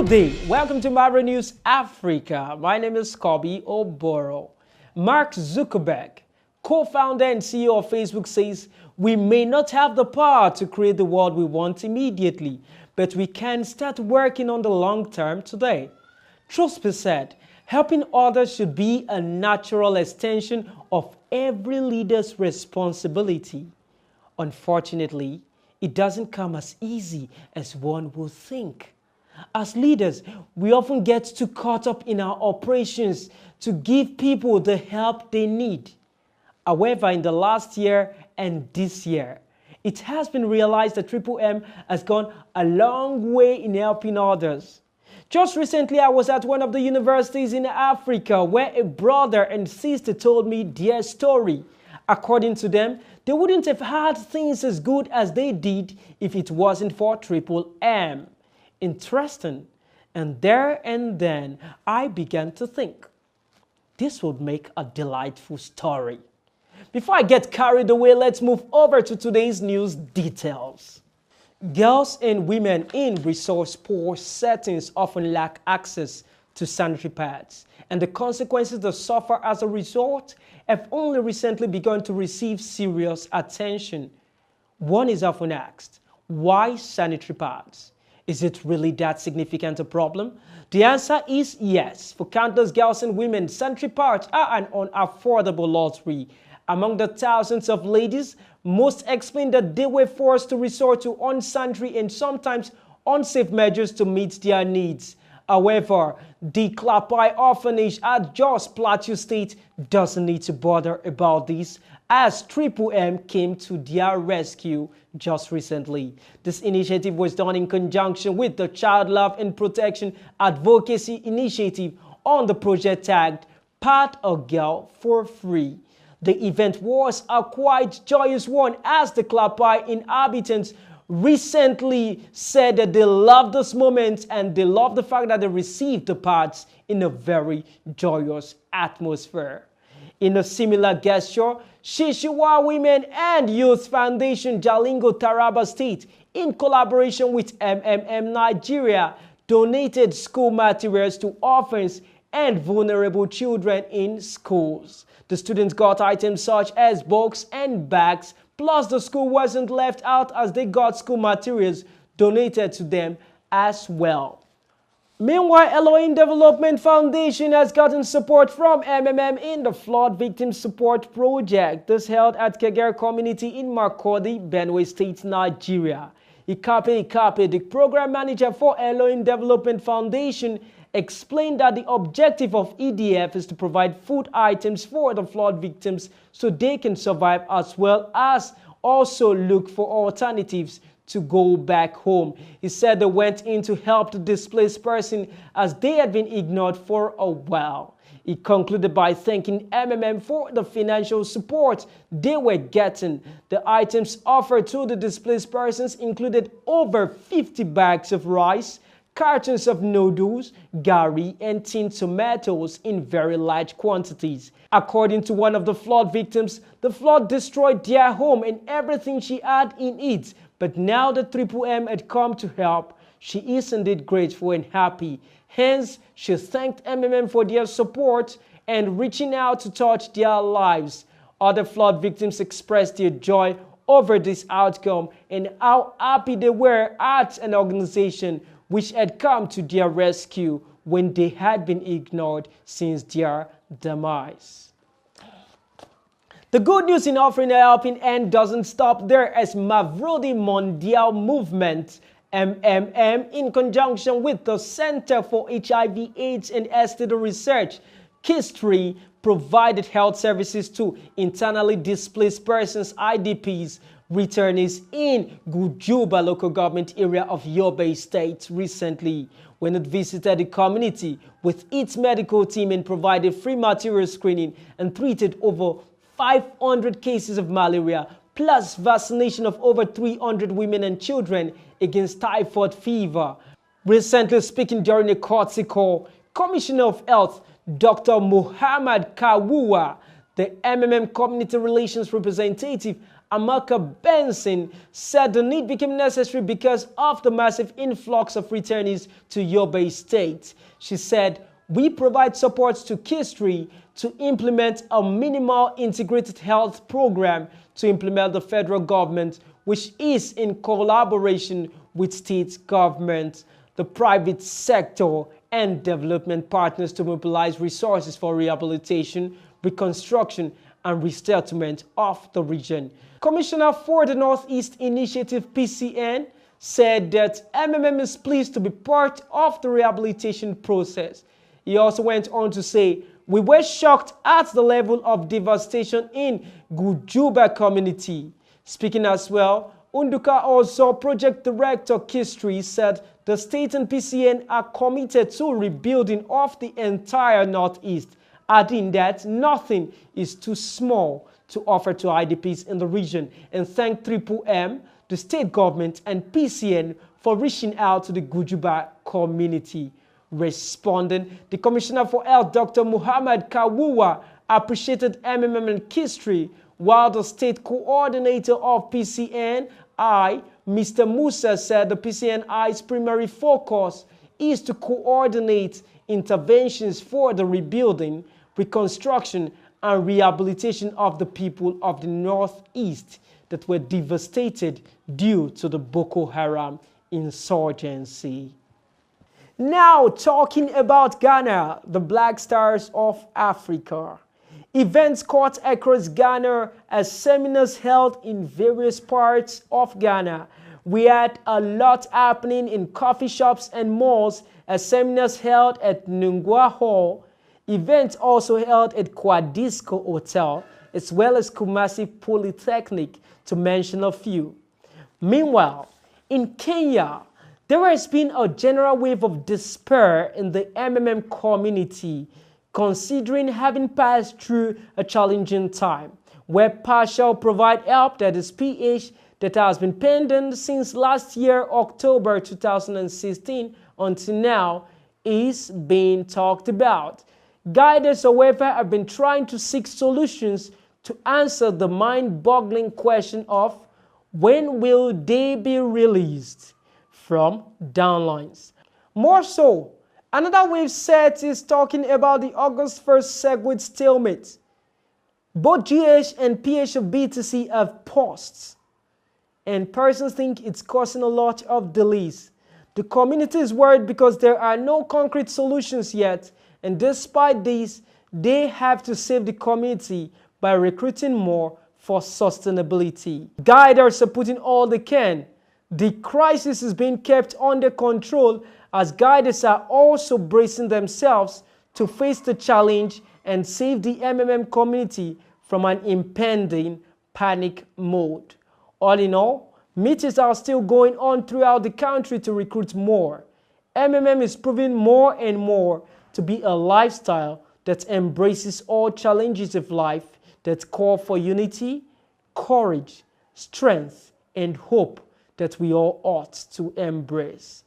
Good day. Welcome to MAVRO News Africa. My name is Kobe Oboro. Mark Zuckerberg, co-founder and CEO of Facebook, says we may not have the power to create the world we want immediately, but we can start working on the long term today. Truth be said, helping others should be a natural extension of every leader's responsibility. Unfortunately, it doesn't come as easy as one would think. As leaders, we often get too caught up in our operations to give people the help they need. However, in the last year and this year, it has been realized that M has gone a long way in helping others. Just recently, I was at one of the universities in Africa where a brother and sister told me their story. According to them, they wouldn't have had things as good as they did if it wasn't for M. Interesting. And there and then, I began to think, this would make a delightful story. Before I get carried away, let's move over to today's news details. Girls and women in resource-poor settings often lack access to sanitary pads, and the consequences they suffer as a result have only recently begun to receive serious attention. One is often asked, why sanitary pads? Is it really that significant a problem? The answer is yes. For countless girls and women, sanitary pads are an unaffordable luxury. Among the thousands of ladies, most explain that they were forced to resort to unsanitary and sometimes unsafe measures to meet their needs. However, the Klapai orphanage at Jos Plateau State doesn't need to bother about this, as M came to their rescue just recently. This initiative was done in conjunction with the Child Love and Protection Advocacy Initiative on the project tagged Pat a Girl for Free. The event was a quite joyous one, as the Klapai inhabitants recently said that they love this moment and they love the fact that they received the pads in a very joyous atmosphere. In a similar gesture, Shishiwa Women and Youth Foundation Jalingo Taraba State, in collaboration with Nigeria, donated school materials to orphans and vulnerable children in schools. The students got items such as books and bags, plus the school wasn't left out as they got school materials donated to them as well. Meanwhile, Elohim Development Foundation has gotten support from in the Flood Victim Support Project. This held at Kegere Community in Makurdi, Benue State, Nigeria. Ikape, the program manager for Elohim Development Foundation, explained that the objective of EDF is to provide food items for the flood victims so they can survive, as well as also look for alternatives to go back home. He said they went in to help the displaced person as they had been ignored for a while. He concluded by thanking for the financial support they were getting. The items offered to the displaced persons included over 50 bags of rice, cartons of noodles, gari, and tinned tomatoes in very large quantities. According to one of the flood victims, the flood destroyed their home and everything she had in it. But now that M had come to help, she is indeed grateful and happy. Hence, she thanked for their support and reaching out to touch their lives. Other flood victims expressed their joy over this outcome and how happy they were at an organization which had come to their rescue when they had been ignored since their demise. The good news in offering a helping hand doesn't stop there, as MAVRO, the Mondial Movement, in conjunction with the Center for HIV/AIDS and STD Research, KISTRI, provided health services to internally displaced persons, IDPs, returnees in Gujuba local government area of Yobe State recently, when it visited the community with its medical team and provided free material screening and treated over 500 cases of malaria, plus vaccination of over 300 women and children against typhoid fever. Recently speaking during a courtesy call, Commissioner of Health Dr. Muhammad Kawuwa, the community relations representative, Amaka Benson, said the need became necessary because of the massive influx of returnees to Yobe State. She said, "We provide support to Kistri to implement a minimal integrated health program to implement the federal government, which is in collaboration with state government, the private sector, and development partners to mobilize resources for rehabilitation, reconstruction, and resettlement of the region." Commissioner for the Northeast Initiative (PCN) said that MMM is pleased to be part of the rehabilitation process. He also went on to say, "We were shocked at the level of devastation in Gujuba community." Speaking as well, Unduka also project director Kistri said the state and PCN are committed to rebuilding of the entire Northeast, adding that nothing is too small to offer to IDPs in the region, and thanked Triple M, the state government, and PCN for reaching out to the Gujuba community. Responding, the Commissioner for Health, Dr. Muhammad Kawuwa, appreciated MMM and Kistri, while the state coordinator of PCNI, Mr. Musa, said the PCNI's primary focus is to coordinate interventions for the rebuilding, reconstruction, and rehabilitation of the people of the Northeast that were devastated due to the Boko Haram insurgency. Now talking about Ghana, the Black Stars of Africa. Events caught across Ghana as seminars held in various parts of Ghana. We had a lot happening in coffee shops and malls as seminars held at Nungwa Hall. Events also held at Quadisco Hotel as well as Kumasi Polytechnic, to mention a few. Meanwhile, in Kenya, there has been a general wave of despair in the MMM community, considering having passed through a challenging time, where partial provide help, that is PH, that has been pending since last year, October 2016, until now, is being talked about. Guiders, however, have been trying to seek solutions to answer the mind-boggling question of when will they be released from downlines. More so, another wave set is talking about the August 1st SegWit stalemate. Both GH and PH of BTC have paused, and persons think it's causing a lot of delays. The community is worried because there are no concrete solutions yet, and despite this, they have to save the community by recruiting more for sustainability. Guiders are putting all they can. The crisis is being kept under control as guiders are also bracing themselves to face the challenge and save the MMM community from an impending panic mode. All in all, meetings are still going on throughout the country to recruit more. MMM is proving more and more to be a lifestyle that embraces all challenges of life that call for unity, courage, strength, and hope that we all ought to embrace.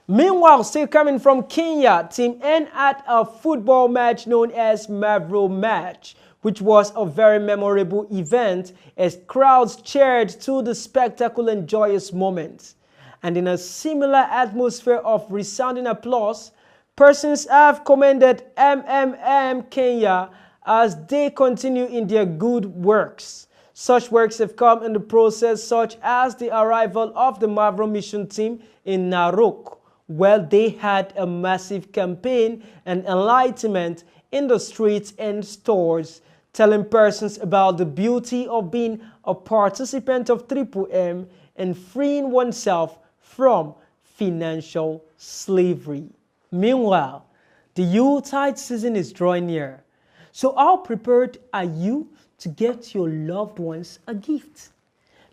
Meanwhile, still coming from Kenya, Team N had a football match known as MAVRO match, which was a very memorable event as crowds cheered to the spectacle and joyous moments. And in a similar atmosphere of resounding applause, persons have commended MMM Kenya as they continue in their good works. Such works have come in the process, such as the arrival of the MAVRO mission team in Narok, where they had a massive campaign and enlightenment in the streets and stores, telling persons about the beauty of being a participant of Triple M and freeing oneself from financial slavery. Meanwhile, the Yuletide season is drawing near. So how prepared are you to get your loved ones a gift?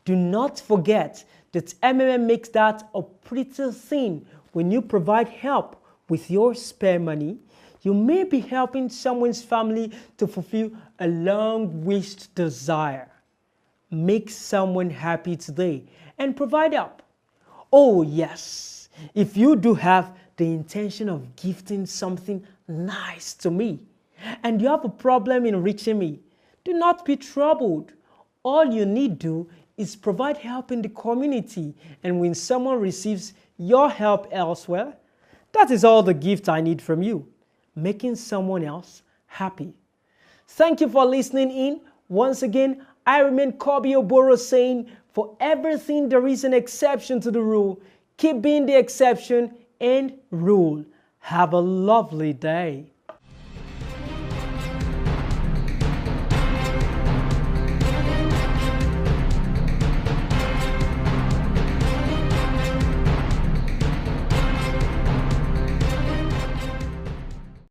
Do not forget that MMM makes that a pretty thing. When you provide help with your spare money, you may be helping someone's family to fulfill a long-wished desire. Make someone happy today and provide help. Oh yes, if you do have the intention of gifting something nice to me, and you have a problem in reaching me, do not be troubled. All you need to do is provide help in the community, and when someone receives your help elsewhere, that is all the gift I need from you, making someone else happy. Thank you for listening in. Once again, I remain Kobe Oboro saying, for everything there is an exception to the rule. Keep being the exception and rule. Have a lovely day.